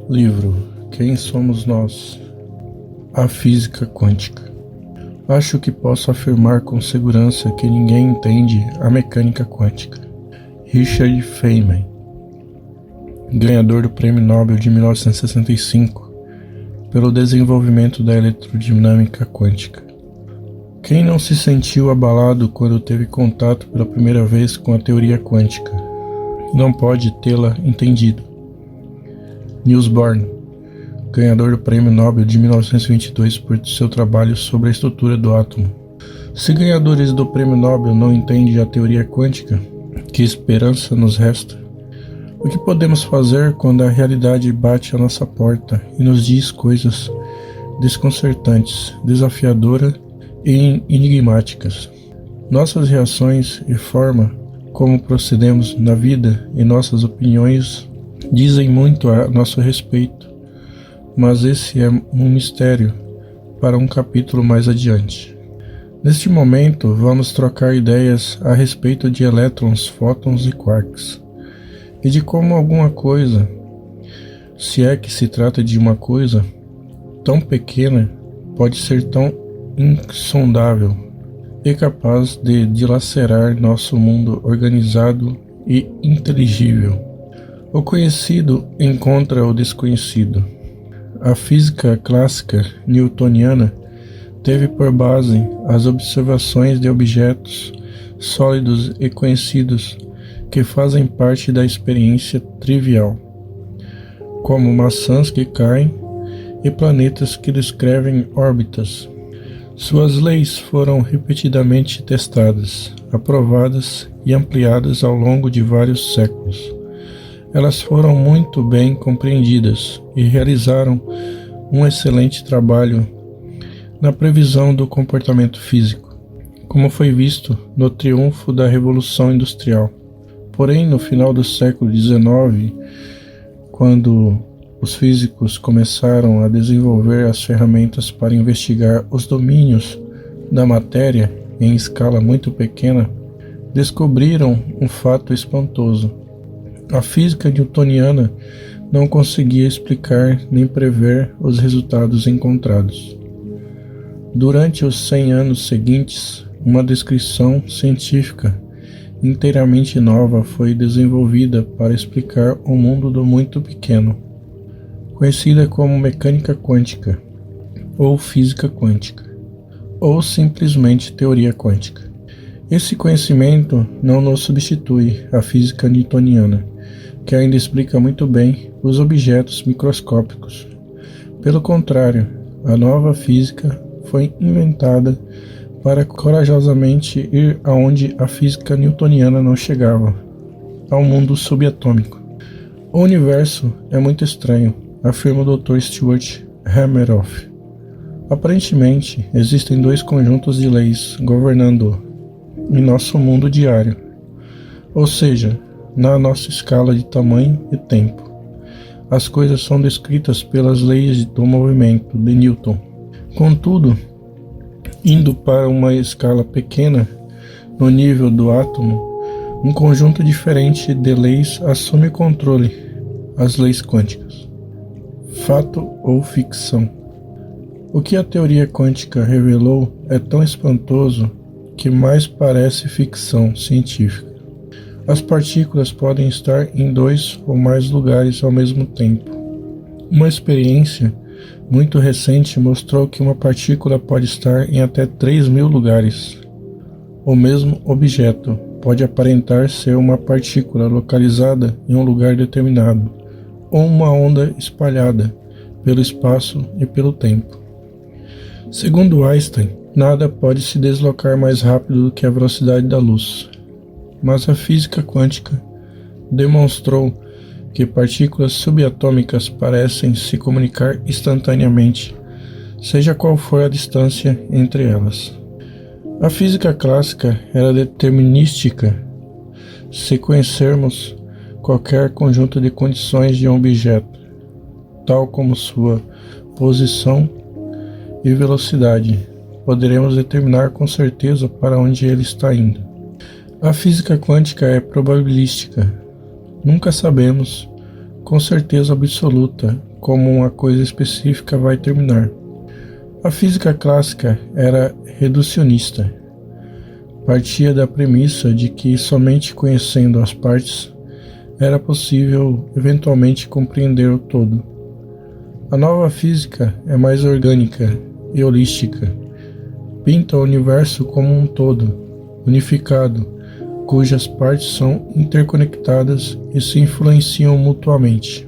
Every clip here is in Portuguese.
Livro Quem Somos Nós? A Física Quântica. Acho que posso afirmar com segurança que ninguém entende a mecânica quântica. Richard Feynman, ganhador do Prêmio Nobel de 1965 pelo desenvolvimento da eletrodinâmica quântica. Quem não se sentiu abalado quando teve contato pela primeira vez com a teoria quântica não pode tê-la entendido. Niels Bohr, ganhador do Prêmio Nobel de 1922 por seu trabalho sobre a estrutura do átomo. Se ganhadores do Prêmio Nobel não entendem a teoria quântica, que esperança nos resta? O que podemos fazer quando a realidade bate à nossa porta e nos diz coisas desconcertantes, desafiadoras e enigmáticas? Nossas reações e forma como procedemos na vida e nossas opiniões dizem muito a nosso respeito, mas esse é um mistério para um capítulo mais adiante. Neste momento, vamos trocar ideias a respeito de elétrons, fótons e quarks, e de como alguma coisa, se é que se trata de uma coisa tão pequena, pode ser tão insondável e capaz de dilacerar nosso mundo organizado e inteligível. O conhecido encontra o desconhecido. A física clássica newtoniana teve por base as observações de objetos sólidos e conhecidos que fazem parte da experiência trivial, como maçãs que caem e planetas que descrevem órbitas. Suas leis foram repetidamente testadas, aprovadas e ampliadas ao longo de vários séculos. Elas foram muito bem compreendidas e realizaram um excelente trabalho na previsão do comportamento físico, como foi visto no triunfo da Revolução Industrial. Porém, no final do século XIX, quando os físicos começaram a desenvolver as ferramentas para investigar os domínios da matéria em escala muito pequena, descobriram um fato espantoso. A física newtoniana não conseguia explicar nem prever os resultados encontrados. Durante os 100 anos seguintes, uma descrição científica inteiramente nova foi desenvolvida para explicar o mundo do muito pequeno, conhecida como mecânica quântica, ou física quântica, ou simplesmente teoria quântica. Esse conhecimento não nos substitui a física newtoniana, que ainda explica muito bem os objetos microscópicos. Pelo contrário, a nova física foi inventada para corajosamente ir aonde a física newtoniana não chegava, ao mundo subatômico. O universo é muito estranho, afirma o Dr. Stuart Hameroff. Aparentemente, existem dois conjuntos de leis governando em nosso mundo diário, ou seja, na nossa escala de tamanho e tempo. As coisas são descritas pelas leis do movimento de Newton. Contudo, indo para uma escala pequena, no nível do átomo, um conjunto diferente de leis assume controle, as leis quânticas. Fato ou ficção? O que a teoria quântica revelou é tão espantoso que mais parece ficção científica. As partículas podem estar em dois ou mais lugares ao mesmo tempo. Uma experiência muito recente mostrou que uma partícula pode estar em até 3.000 lugares. O mesmo objeto pode aparentar ser uma partícula localizada em um lugar determinado, ou uma onda espalhada pelo espaço e pelo tempo. Segundo Einstein, nada pode se deslocar mais rápido do que a velocidade da luz. Mas a física quântica demonstrou que partículas subatômicas parecem se comunicar instantaneamente, seja qual for a distância entre elas. A física clássica era determinística. Se conhecermos qualquer conjunto de condições de um objeto, tal como sua posição e velocidade, poderemos determinar com certeza para onde ele está indo. A física quântica é probabilística. Nunca sabemos com certeza absoluta como uma coisa específica vai terminar. A física clássica era reducionista. Partia da premissa de que somente conhecendo as partes era possível eventualmente compreender o todo. A nova física é mais orgânica e holística. Pinta o universo como um todo, unificado, cujas partes são interconectadas e se influenciam mutuamente.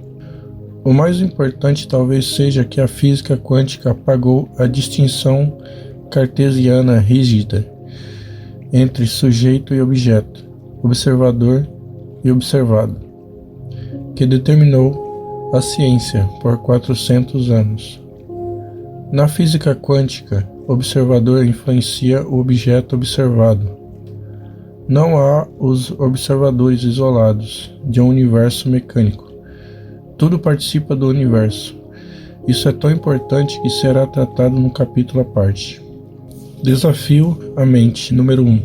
O mais importante talvez seja que a física quântica apagou a distinção cartesiana rígida entre sujeito e objeto, observador e observado, que determinou a ciência por 400 anos. Na física quântica, o observador influencia o objeto observado. Não há os observadores isolados de um universo mecânico. Tudo participa do universo. Isso é tão importante que será tratado num capítulo à parte. Desafio à mente, número 1.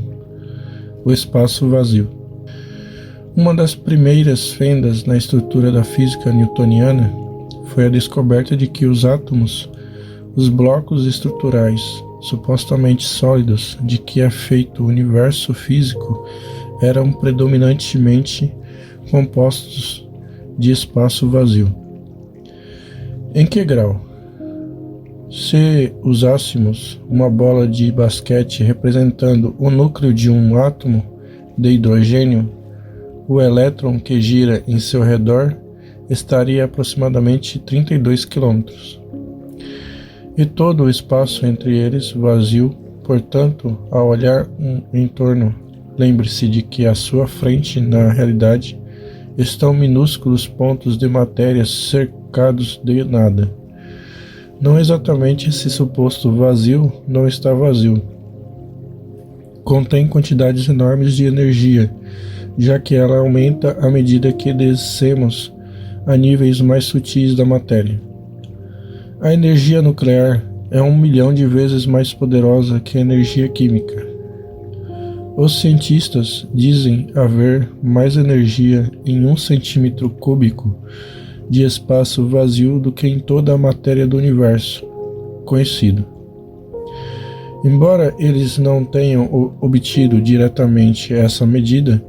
O espaço vazio. Uma das primeiras fendas na estrutura da física newtoniana foi a descoberta de que os átomos, os blocos estruturais supostamente sólidos de que é feito o universo físico, eram predominantemente compostos de espaço vazio. Em que grau? Se usássemos uma bola de basquete representando o núcleo de um átomo de hidrogênio, o elétron que gira em seu redor estaria a aproximadamente 32 km. E todo o espaço entre eles vazio. Portanto, ao olhar em torno, lembre-se de que à sua frente, na realidade, estão minúsculos pontos de matéria cercados de nada. Não exatamente esse suposto vazio não está vazio. Contém quantidades enormes de energia, já que ela aumenta à medida que descemos a níveis mais sutis da matéria. A energia nuclear é 1 milhão de vezes mais poderosa que a energia química. Os cientistas dizem haver mais energia em 1 centímetro cúbico de espaço vazio do que em toda a matéria do universo conhecido. Embora eles não tenham obtido diretamente essa medida,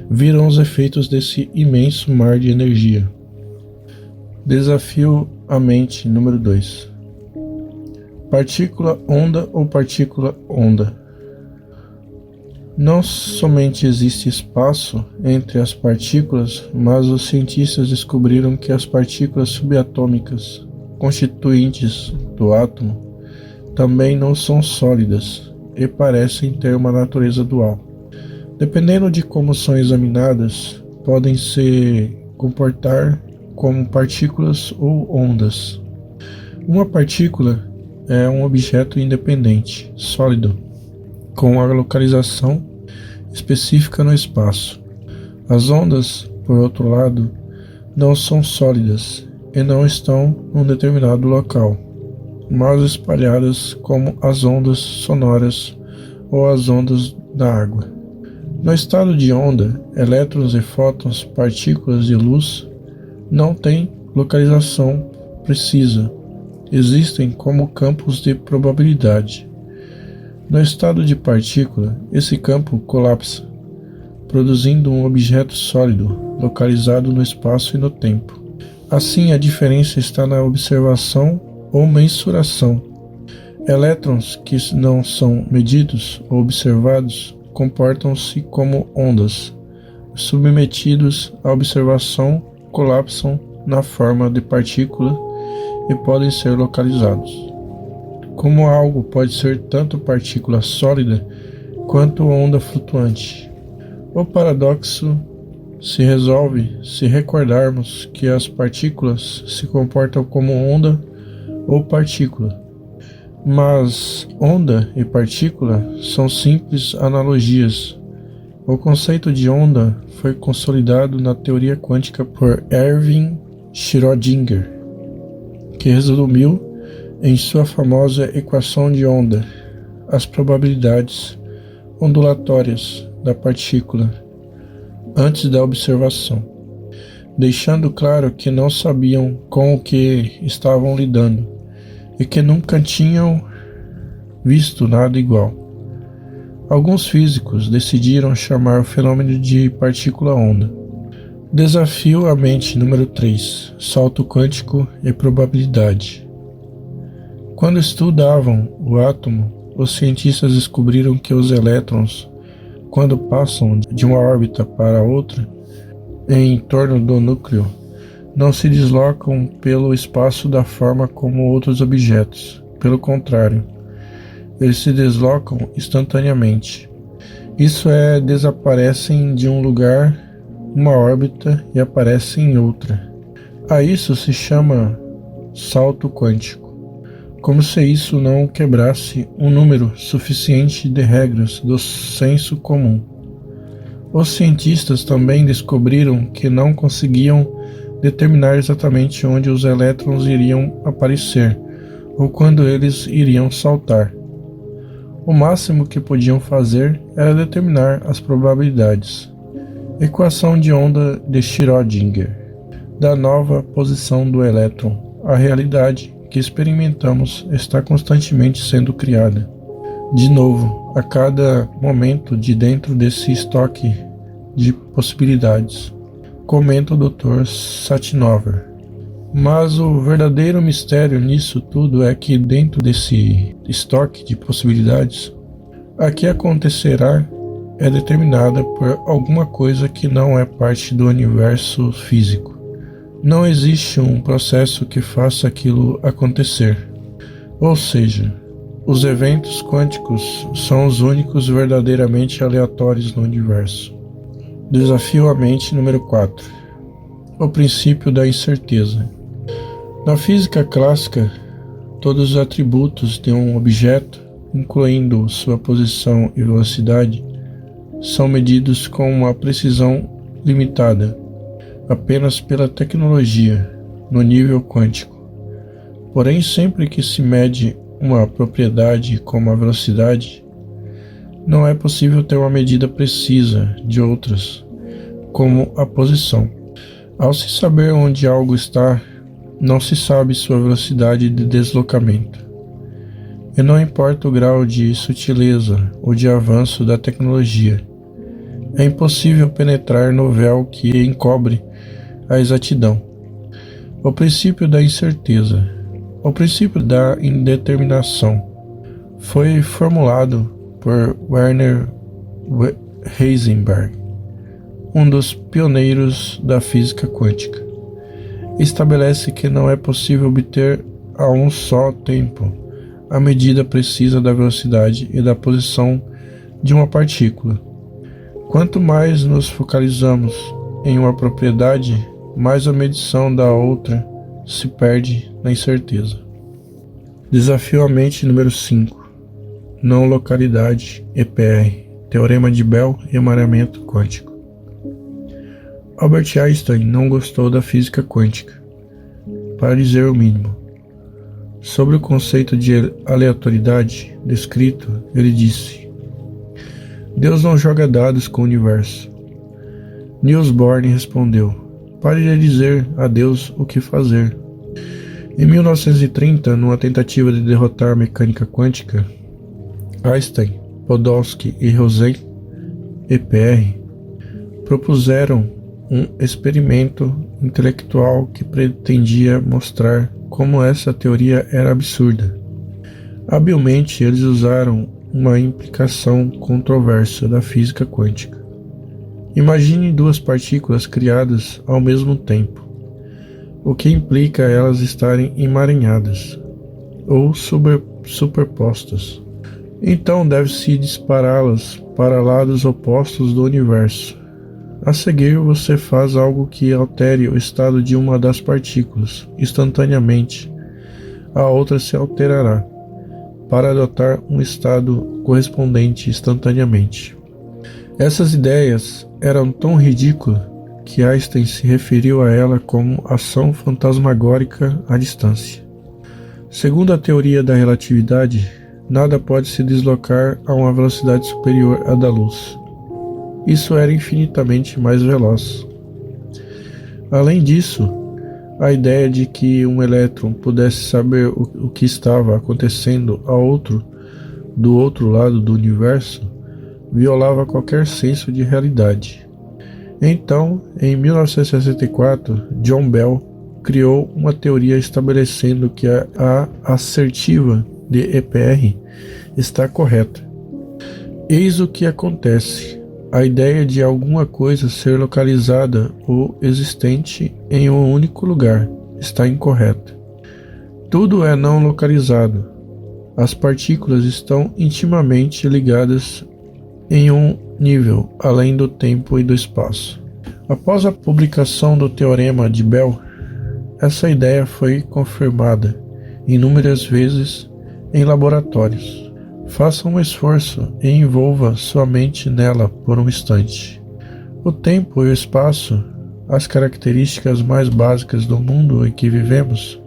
viram os efeitos desse imenso mar de energia. Desafio à mente, número 2. Partícula-onda ou partícula-onda? Não somente existe espaço entre as partículas, mas os cientistas descobriram que as partículas subatômicas, constituintes do átomo, também não são sólidas e parecem ter uma natureza dual. Dependendo de como são examinadas, podem se comportar como partículas ou ondas. Uma partícula é um objeto independente, sólido, com a localização específica no espaço. As ondas, por outro lado, não são sólidas e não estão num determinado local, mas espalhadas como as ondas sonoras ou as ondas da água. No estado de onda, elétrons e fótons, partículas de luz, não têm localização precisa, existem como campos de probabilidade. No estado de partícula, esse campo colapsa, produzindo um objeto sólido, localizado no espaço e no tempo. Assim, a diferença está na observação ou mensuração. Elétrons que não são medidos ou observados comportam-se como ondas. Submetidos à observação, colapsam na forma de partícula e podem ser localizados. Como algo pode ser tanto partícula sólida quanto onda flutuante. O paradoxo se resolve se recordarmos que as partículas se comportam como onda ou partícula. Mas onda e partícula são simples analogias. O conceito de onda foi consolidado na teoria quântica por Erwin Schrödinger, que resumiu em sua famosa equação de onda as probabilidades ondulatórias da partícula antes da observação. deixando claro que não sabiam com o que estavam lidando e que nunca tinham visto nada igual. Alguns físicos decidiram chamar o fenômeno de partícula-onda. Desafio à mente número 3: salto quântico e probabilidade. Quando estudavam o átomo, os cientistas descobriram que os elétrons, quando passam de uma órbita para outra, em torno do núcleo, não se deslocam pelo espaço da forma como outros objetos. Pelo contrário, eles se deslocam instantaneamente. Isso é, desaparecem de um lugar, uma órbita, e aparecem em outra. A isso se chama salto quântico, como se isso não quebrasse um número suficiente de regras do senso comum. Os cientistas também descobriram que não conseguiam determinar exatamente onde os elétrons iriam aparecer ou quando eles iriam saltar. O máximo que podiam fazer era determinar as probabilidades. Equação de onda de Schrödinger, da nova posição do elétron. A realidade que experimentamos está constantemente sendo criada, de novo, a cada momento de dentro desse estoque de possibilidades, comenta o Dr. Satinover. Mas o verdadeiro mistério nisso tudo é que dentro desse estoque de possibilidades, a que acontecerá é determinada por alguma coisa que não é parte do universo físico. Não existe um processo que faça aquilo acontecer. Ou seja, os eventos quânticos são os únicos verdadeiramente aleatórios no universo. Desafio à mente número 4. O princípio da incerteza. Na física clássica, todos os atributos de um objeto, incluindo sua posição e velocidade, são medidos com uma precisão limitada, apenas pela tecnologia, no nível quântico. Porém, sempre que se mede uma propriedade como a velocidade, não é possível ter uma medida precisa de outras, como a posição. Ao se saber onde algo está, não se sabe sua velocidade de deslocamento. E não importa o grau de sutileza ou de avanço da tecnologia, é impossível penetrar no véu que encobre a exatidão. O princípio da incerteza. O princípio da indeterminação foi formulado por Werner Heisenberg, um dos pioneiros da física quântica. Estabelece que não é possível obter a um só tempo a medida precisa da velocidade e da posição de uma partícula. Quanto mais nos focalizamos em uma propriedade, mais a medição da outra se perde na incerteza. Desafio à mente número 5. Não localidade EPR, Teorema de Bell e emaranhamento quântico. Albert Einstein não gostou da física quântica, para dizer o mínimo. Sobre o conceito de aleatoriedade descrito, ele disse: Deus não joga dados com o universo. Niels Bohr respondeu: pare de dizer a Deus o que fazer. Em 1930, numa tentativa de derrotar a mecânica quântica, Einstein, Podolsky e Rosen, EPR, propuseram um experimento intelectual que pretendia mostrar como essa teoria era absurda. Habilmente, eles usaram uma implicação controversa da física quântica. Imagine duas partículas criadas ao mesmo tempo, o que implica elas estarem emaranhadas ou superpostas. Então deve-se dispará-las para lados opostos do universo. A seguir, você faz algo que altere o estado de uma das partículas instantaneamente. A outra se alterará, para adotar um estado correspondente instantaneamente. Essas ideias eram tão ridículas que Einstein se referiu a ela como ação fantasmagórica à distância. Segundo a teoria da relatividade, nada pode se deslocar a uma velocidade superior à da luz. Isso era infinitamente mais veloz. Além disso, a ideia de que um elétron pudesse saber o que estava acontecendo do outro lado do universo violava qualquer senso de realidade. Então, em 1964, John Bell criou uma teoria estabelecendo que a assertiva de EPR está correta. Eis o que acontece. A ideia de alguma coisa ser localizada ou existente em um único lugar está incorreta. Tudo é não localizado. As partículas estão intimamente ligadas em um nível além do tempo e do espaço. Após a publicação do Teorema de Bell, essa ideia foi confirmada inúmeras vezes em laboratórios. Faça um esforço e envolva sua mente nela por um instante. O tempo e o espaço, as características mais básicas do mundo em que vivemos,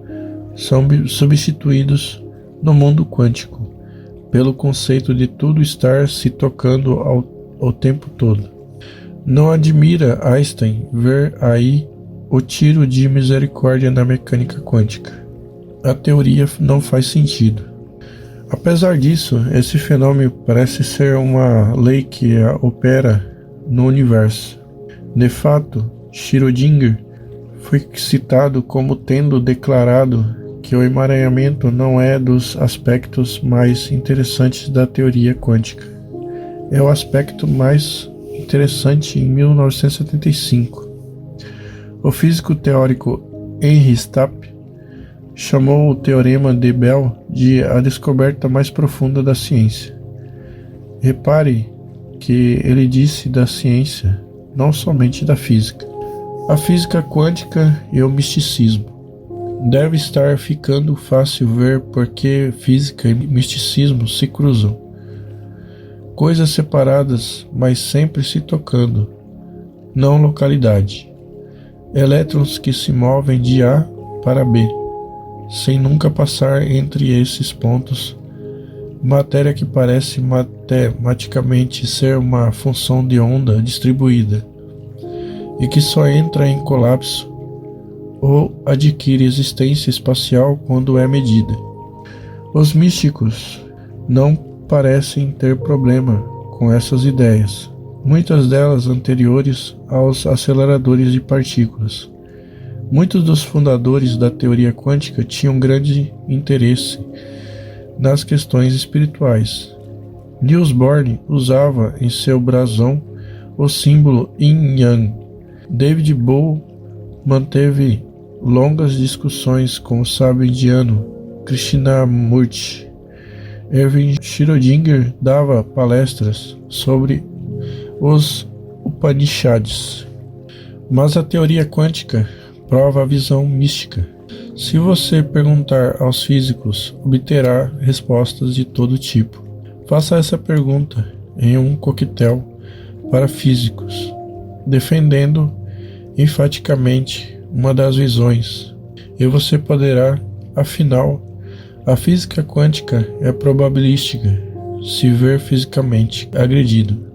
são substituídos no mundo quântico pelo conceito de tudo estar se tocando ao tempo todo. Não admira Einstein ver aí o tiro de misericórdia na mecânica quântica. A teoria não faz sentido. Apesar disso, esse fenômeno parece ser uma lei que opera no universo. De fato, Schrödinger foi citado como tendo declarado que o emaranhamento não é dos aspectos mais interessantes da teoria quântica. É o aspecto mais interessante em 1975. O físico teórico Henry Stapp chamou o Teorema de Bell de a descoberta mais profunda da ciência. Repare que ele disse da ciência, não somente da física. A física quântica e o misticismo. Deve estar ficando fácil ver por que física e misticismo se cruzam. Coisas separadas, mas sempre se tocando. Não localidade. Elétrons que se movem de A para B, sem nunca passar entre esses pontos. Matéria que parece matematicamente ser uma função de onda distribuída e que só entra em colapso ou adquire existência espacial quando é medida. Os místicos não parecem ter problema com essas ideias, muitas delas anteriores aos aceleradores de partículas. Muitos dos fundadores da teoria quântica tinham grande interesse nas questões espirituais. Niels Bohr usava em seu brasão o símbolo Yin-Yang. David Bowie manteve longas discussões com o sábio indiano Krishnamurti. Erwin Schrödinger dava palestras sobre os Upanishads. Mas a teoria quântica prova a visão mística. Se você perguntar aos físicos, obterá respostas de todo tipo. Faça essa pergunta em um coquetel para físicos, defendendo enfaticamente uma das visões, e você poderá, afinal, a física quântica é probabilística, se ver fisicamente agredido.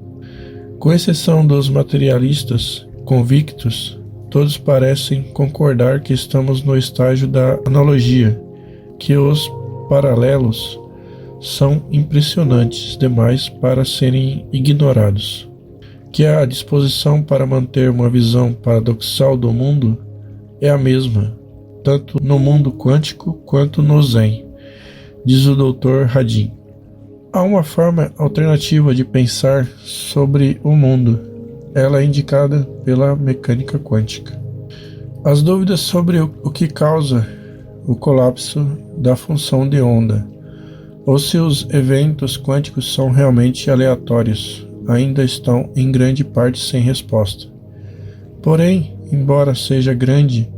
Com exceção dos materialistas convictos, todos parecem concordar que estamos no estágio da analogia, que os paralelos são impressionantes demais para serem ignorados, que a disposição para manter uma visão paradoxal do mundo é a mesma, tanto no mundo quântico quanto no Zen, diz o Dr. Hadin. Há uma forma alternativa de pensar sobre o mundo. Ela é indicada pela mecânica quântica. As dúvidas sobre o que causa o colapso da função de onda, ou se os eventos quânticos são realmente aleatórios, ainda estão em grande parte sem resposta. Porém, embora seja grande,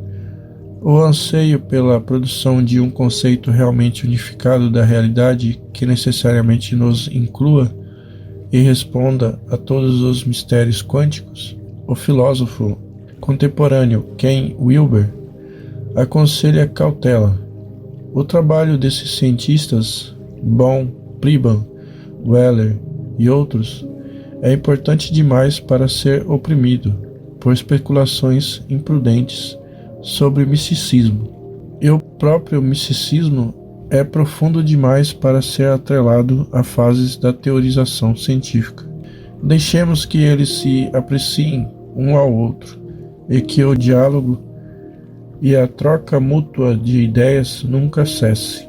o anseio pela produção de um conceito realmente unificado da realidade que necessariamente nos inclua e responda a todos os mistérios quânticos, o filósofo contemporâneo Ken Wilber aconselha cautela. O trabalho desses cientistas, Bohm, Pribram, Weller e outros, é importante demais para ser oprimido. por especulações imprudentes sobre misticismo. E o próprio misticismo é profundo demais para ser atrelado a fases da teorização científica. Deixemos que eles se apreciem um ao outro e que o diálogo e a troca mútua de ideias nunca cesse.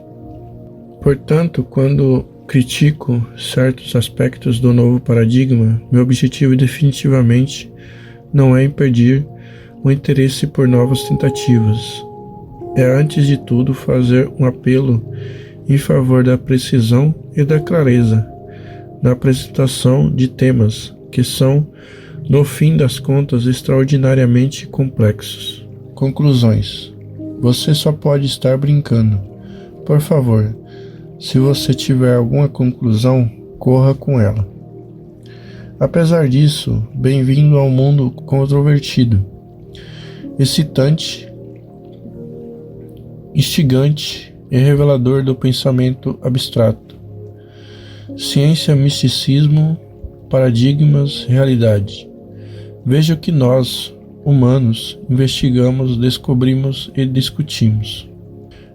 Portanto, quando critico certos aspectos do novo paradigma, meu objetivo definitivamente não é impedir o interesse por novas tentativas. É, antes de tudo, fazer um apelo em favor da precisão e da clareza na apresentação de temas que são, no fim das contas, extraordinariamente complexos. Conclusões. Você só pode estar brincando. Por favor, se você tiver alguma conclusão, corra com ela. Apesar disso, bem-vindo ao mundo controvertido, excitante, instigante e revelador do pensamento abstrato. Ciência, misticismo, paradigmas, realidade. Veja o que nós, humanos, investigamos, descobrimos e discutimos.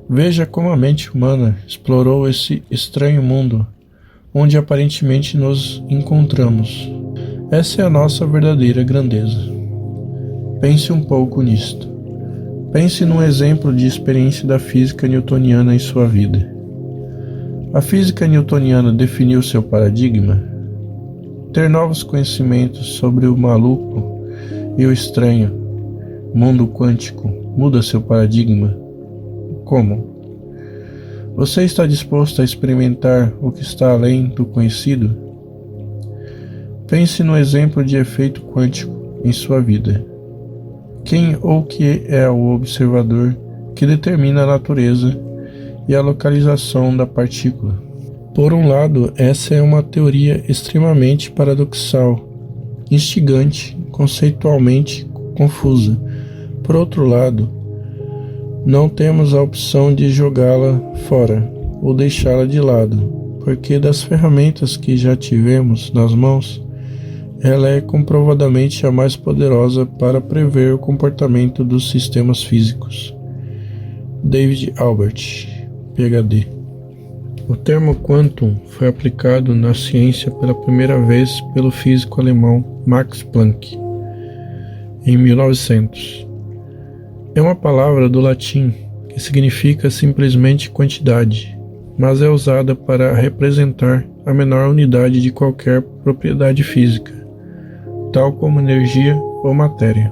Veja como a mente humana explorou esse estranho mundo onde aparentemente nos encontramos. Essa é a nossa verdadeira grandeza. Pense um pouco nisto. Pense num exemplo de experiência da física newtoniana em sua vida. A física newtoniana definiu seu paradigma? Ter novos conhecimentos sobre o maluco e o estranho mundo quântico muda seu paradigma? Como? Você está disposto a experimentar o que está além do conhecido? Pense no exemplo de efeito quântico em sua vida. Quem ou que é o observador que determina a natureza e a localização da partícula? Por um lado, essa é uma teoria extremamente paradoxal, instigante, conceitualmente confusa. Por outro lado, não temos a opção de jogá-la fora ou deixá-la de lado, porque das ferramentas que já tivemos nas mãos, ela é comprovadamente a mais poderosa para prever o comportamento dos sistemas físicos. David Albert, PhD. O termo quantum foi aplicado na ciência pela primeira vez pelo físico alemão Max Planck, em 1900. É uma palavra do latim que significa simplesmente quantidade, mas é usada para representar a menor unidade de qualquer propriedade física, tal como energia ou matéria.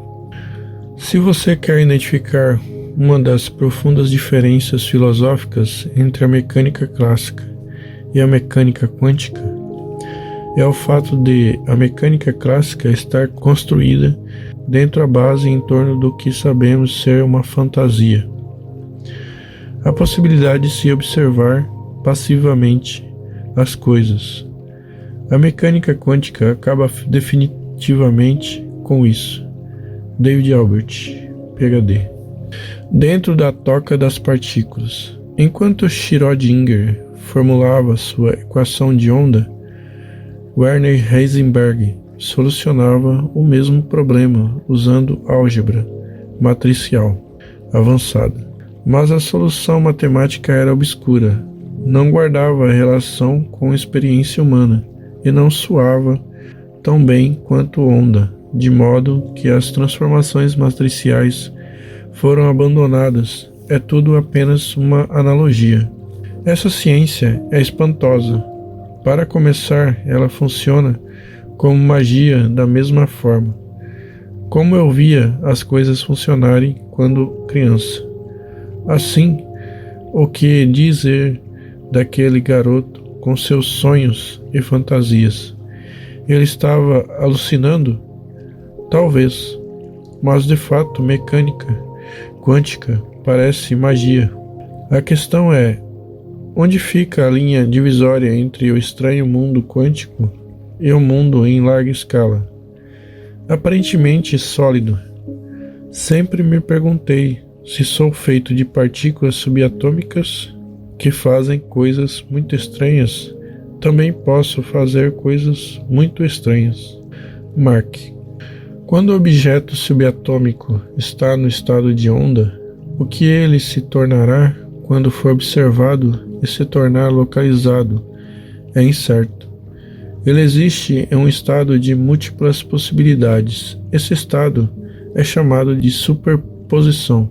Se você quer identificar uma das profundas diferenças filosóficas entre a mecânica clássica e a mecânica quântica, é o fato de a mecânica clássica estar construída dentro da base em torno do que sabemos ser uma fantasia. A possibilidade de se observar passivamente as coisas. A mecânica quântica acaba definitivamente com isso. David Albert, PhD. Dentro da toca das partículas. Enquanto Schrödinger formulava sua equação de onda, Werner Heisenberg solucionava o mesmo problema usando álgebra matricial avançada. Mas a solução matemática era obscura, não guardava relação com a experiência humana e não soava tão bem quanto onda, de modo que as transformações matriciais foram abandonadas. É tudo apenas uma analogia. Essa ciência é espantosa. Para começar, ela funciona como magia da mesma forma como eu via as coisas funcionarem quando criança. Assim, o que dizer daquele garoto com seus sonhos e fantasias? Ele estava alucinando? Talvez, mas de fato mecânica quântica parece magia. A questão é, onde fica a linha divisória entre o estranho mundo quântico e o mundo em larga escala? Aparentemente sólido. Sempre me perguntei se sou feito de partículas subatômicas que fazem coisas muito estranhas. Também posso fazer coisas muito estranhas. Mark. Quando o objeto subatômico está no estado de onda, o que ele se tornará quando for observado e se tornar localizado é incerto. Ele existe em um estado de múltiplas possibilidades. Esse estado é chamado de superposição.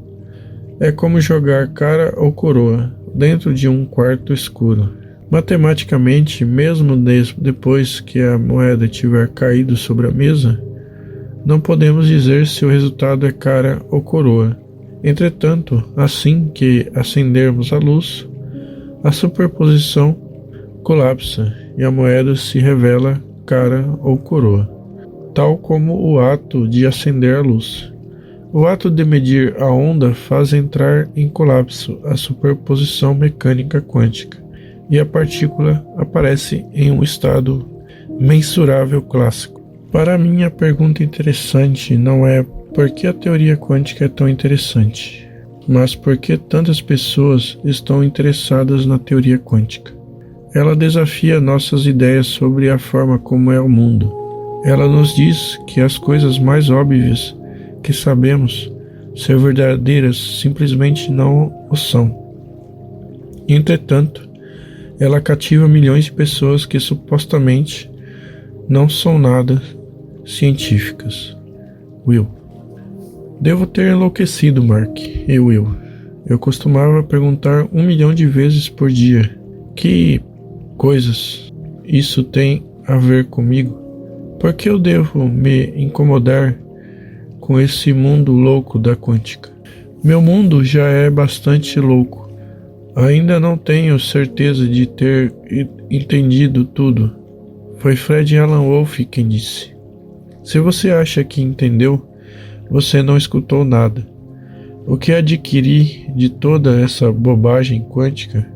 É como jogar cara ou coroa dentro de um quarto escuro. Matematicamente, mesmo depois que a moeda tiver caído sobre a mesa, não podemos dizer se o resultado é cara ou coroa. Entretanto, assim que acendermos a luz, a superposição colapsa e a moeda se revela cara ou coroa, tal como o ato de acender a luz. O ato de medir a onda faz entrar em colapso a superposição mecânica quântica, e a partícula aparece em um estado mensurável clássico. Para mim, a pergunta interessante não é por que a teoria quântica é tão interessante, mas por que tantas pessoas estão interessadas na teoria quântica. Ela desafia nossas ideias sobre a forma como é o mundo. Ela nos diz que as coisas mais óbvias que sabemos ser verdadeiras simplesmente não o são. Entretanto, ela cativa milhões de pessoas que supostamente não são nada científicas. Will. Devo ter enlouquecido, Mark e Will. Eu costumava perguntar 1 milhão de vezes por dia: que coisas isso tem a ver comigo? Por que eu devo me incomodar com esse mundo louco da quântica? Meu mundo já é bastante louco. Ainda não tenho certeza de ter entendido tudo. Foi Fred Alan Wolf quem disse. Se você acha que entendeu, você não escutou nada. O que adquiri de toda essa bobagem quântica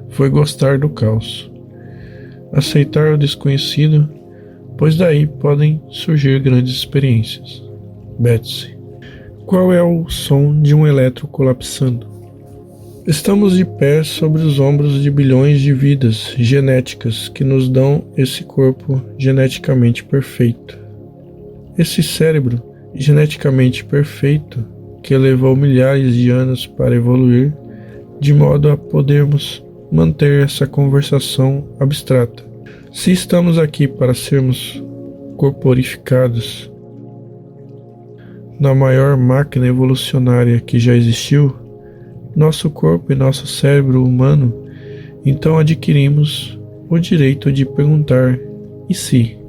foi gostar do caos. Aceitar o desconhecido, pois daí podem surgir grandes experiências. Betsy. Qual é o som de um elétron colapsando? Estamos de pé sobre os ombros de bilhões de vidas genéticas que nos dão esse corpo geneticamente perfeito. Esse cérebro geneticamente perfeito que levou milhares de anos para evoluir, de modo a podermos manter essa conversação abstrata. Se estamos aqui para sermos corporificados na maior máquina evolucionária que já existiu, nosso corpo e nosso cérebro humano, então adquirimos o direito de perguntar: e se?